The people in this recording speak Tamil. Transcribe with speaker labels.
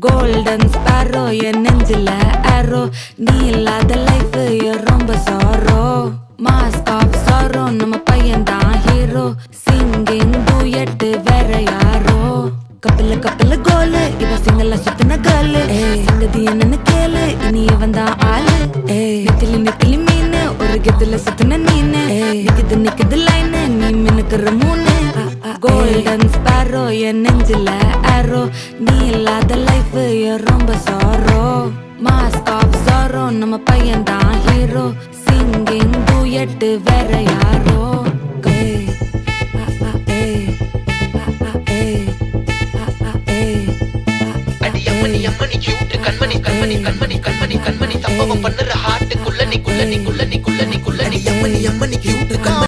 Speaker 1: கோல்டன் ஸ்பாரோ என் நெஞ்சில ஆரோ நீ இல்லாத லைஃப் ரொம்ப சாரோ மாஸ்க் ஆஃப் சாரோ நம்ம பையன் தான் ஹீரோ சிங்கிங் டூயட் வேற யாரோ கப்பல கப்பல கோலு இவ சிங்கல்ல சுத்தின கேர்ளு சங்கதி என்னன்னு கேளு இனி இவன் தான் ஆளு நெத்திலி நெத்திலி மீன் ஒரு கெத்துல சுத்தின நீனு நிக்குது நிக்குது லைனு நீ மினுக்குற மூணு கோல்டன் ஸ்பாரோ என் நெஞ்சில ஆரோ நீ இல்லாத லைஃப் ரொம்ப சாரோ மாஸ்க் ஆஃப் சாரோ நம்ம பையன் தான் ஹீரோ சிங்கிங் டூயட் வேற யாரோ
Speaker 2: அம்மணி கியூட் கண்மணி கண்மணி கண்மணி கண்மணி கண்மணி சம்பவம் பண்ணுற ஹார்ட்டுக்குள்ள நீ குள்ள நீ குள்ள நீ குள்ள நீ குள்ள நீ அம்மணி